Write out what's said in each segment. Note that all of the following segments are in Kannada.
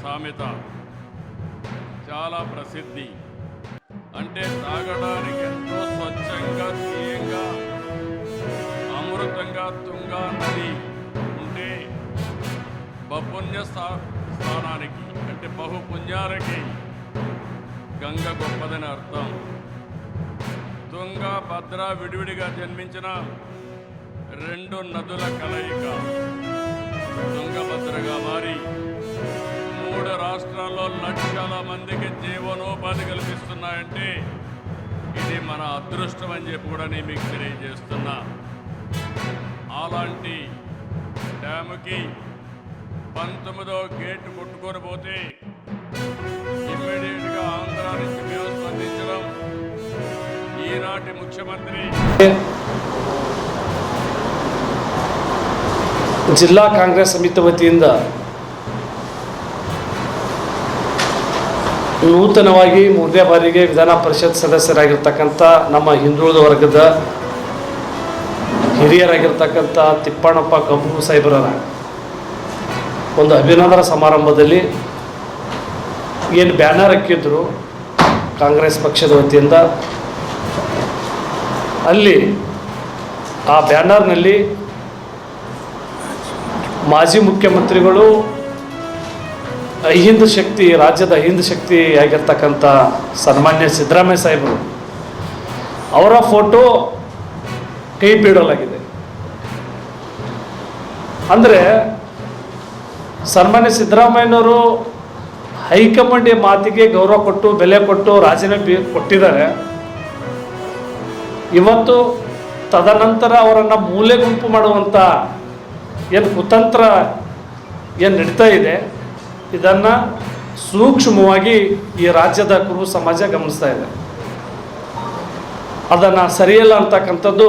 సామెత చాలా ప్రసిద్ధి. అంటే తాగడానికి ఎంతో స్వచ్ఛంగా తీయంగా అమృతంగా తుంగా నది ఉంటే బహుపుణ్య స్థానానికి అంటే బహుపుణ్యాలకి గంగ గొప్పదని అర్థం. తుంగ భద్ర విడివిడిగా జన్మించిన రెండు నదుల కలయిక తుంగభద్రగా మారి 3 రాష్ట్రాల్లో లక్షల మందికి జీవనోపాధి కల్పిస్తున్నాయంటే ఇది మన అదృష్టం అని చెప్పి కూడా నేను మీకు తెలియజేస్తున్నా. అలాంటి డ్యాముకి 19వ గేటు కొట్టుకొని పోతే ఇమ్మీడియట్గా ఆంధ్ర నుంచి మేము స్పందించడం ఈనాటి ముఖ్యమంత్రి ಜಿಲ್ಲಾ ಕಾಂಗ್ರೆಸ್ ಸಮಿತಿ ವತಿಯಿಂದ ನೂತನವಾಗಿ 3ನೇ ಬಾರಿಗೆ ವಿಧಾನ ಪರಿಷತ್ ಸದಸ್ಯರಾಗಿರ್ತಕ್ಕಂಥ ನಮ್ಮ ಹಿಂದುಳಿದ ವರ್ಗದ ಹಿರಿಯರಾಗಿರ್ತಕ್ಕಂಥ ತಿಪ್ಪಣ್ಣಪ್ಪ ಗಬ್ಬು ಸಾಹೇಬರ ಒಂದು ಅಭಿನಂದನಾ ಸಮಾರಂಭದಲ್ಲಿ ಏನು ಬ್ಯಾನರ್ ಹಾಕಿದ್ರು ಕಾಂಗ್ರೆಸ್ ಪಕ್ಷದ ವತಿಯಿಂದ, ಅಲ್ಲಿ ಆ ಬ್ಯಾನರ್ನಲ್ಲಿ ಮಾಜಿ ಮುಖ್ಯಮಂತ್ರಿಗಳು ಅಹಿಂದ ಶಕ್ತಿ, ರಾಜ್ಯದ ಅಹಿಂದ ಶಕ್ತಿ ಆಗಿರ್ತಕ್ಕಂಥ ಸನ್ಮಾನ್ಯ ಸಿದ್ದರಾಮಯ್ಯ ಸಾಹೇಬರು ಅವರ ಫೋಟೋ ಕೈ ಬಿಡಲಾಗಿದೆ. ಅಂದರೆ ಸನ್ಮಾನ್ಯ ಸಿದ್ದರಾಮಯ್ಯನವರು ಹೈಕಮಾಂಡ್ ಮಾತಿಗೆ ಗೌರವ ಕೊಟ್ಟು ಬೆಲೆ ಕೊಟ್ಟು ರಾಜೀನಾಮೆ ಕೊಟ್ಟಿದ್ದಾರೆ. ಇವತ್ತು ತದನಂತರ ಅವರನ್ನು ಮೂಲೆ ಗುಂಪು ಮಾಡುವಂಥ ಏನು ಕುತಂತ್ರ ಏನು ನಡೀತಾ ಇದೆ, ಇದನ್ನು ಸೂಕ್ಷ್ಮವಾಗಿ ಈ ರಾಜ್ಯದ ಕುರುಬ ಸಮಾಜ ಗಮನಿಸ್ತಾ ಇದೆ. ಅದನ್ನು ಸರಿಯಲ್ಲ ಅಂತಕ್ಕಂಥದ್ದು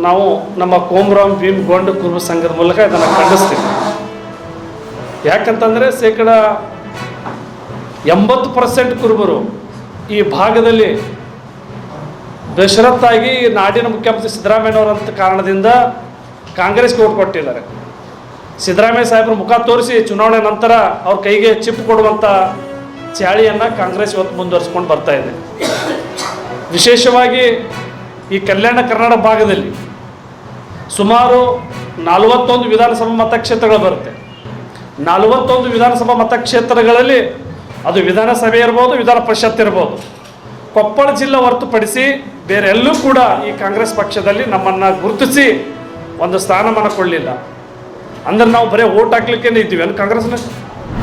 ನಾವು ನಮ್ಮ ಕೋಮರಾಮ್ ಭೀಮ್ ಗೊಂಡ ಕುರುಬ ಸಂಘದ ಮೂಲಕ ಇದನ್ನು ಖಂಡಿಸ್ತೀವಿ. ಯಾಕಂತಂದರೆ 80% ಕುರುಬರು ಈ ಭಾಗದಲ್ಲಿ ಬೇಷರತ್ತಾಗಿ ನಾಡಿನ ಮುಖ್ಯಮಂತ್ರಿ ಸಿದ್ದರಾಮಯ್ಯನವರಂಥ ಕಾರಣದಿಂದ ಕಾಂಗ್ರೆಸ್ಗೆ ಓಟ್ ಕೊಟ್ಟಿದ್ದಾರೆ. ಸಿದ್ದರಾಮಯ್ಯ ಸಾಹೇಬರು ಮುಖ ತೋರಿಸಿ ಚುನಾವಣೆ ನಂತರ ಅವ್ರ ಕೈಗೆ ಚಿಪ್ ಕೊಡುವಂಥ ಚಾಳಿಯನ್ನು ಕಾಂಗ್ರೆಸ್ ಇವತ್ತು ಮುಂದುವರಿಸ್ಕೊಂಡು ಬರ್ತಾ ಇದೆ. ವಿಶೇಷವಾಗಿ ಈ ಕಲ್ಯಾಣ ಕರ್ನಾಟಕ ಭಾಗದಲ್ಲಿ ಸುಮಾರು 41 ವಿಧಾನಸಭಾ ಮತಕ್ಷೇತ್ರಗಳು ಬರುತ್ತೆ. 41 ವಿಧಾನಸಭಾ ಮತಕ್ಷೇತ್ರಗಳಲ್ಲಿ ಅದು ವಿಧಾನಸಭೆ ಇರ್ಬೋದು, ವಿಧಾನ ಪರಿಷತ್ ಇರ್ಬೋದು. ಕೊಪ್ಪಳ ಜಿಲ್ಲೆ ಹೊರತುಪಡಿಸಿ ಬೇರೆ ಎಲ್ಲೂ ಕೂಡ ಈ ಕಾಂಗ್ರೆಸ್ ಪಕ್ಷದಲ್ಲಿ ನಮ್ಮನ್ನು ಗುರುತಿಸಿ ಒಂದು ಸ್ಥಾನಮಾನ ಕೊಡಲಿಲ್ಲ. ಅಂದ್ರೆ ನಾವು ಬರೀ ಓಟ್ ಹಾಕ್ಲಿಕ್ಕೆ ಇದ್ದೀವಿ ಕಾಂಗ್ರೆಸ್ನ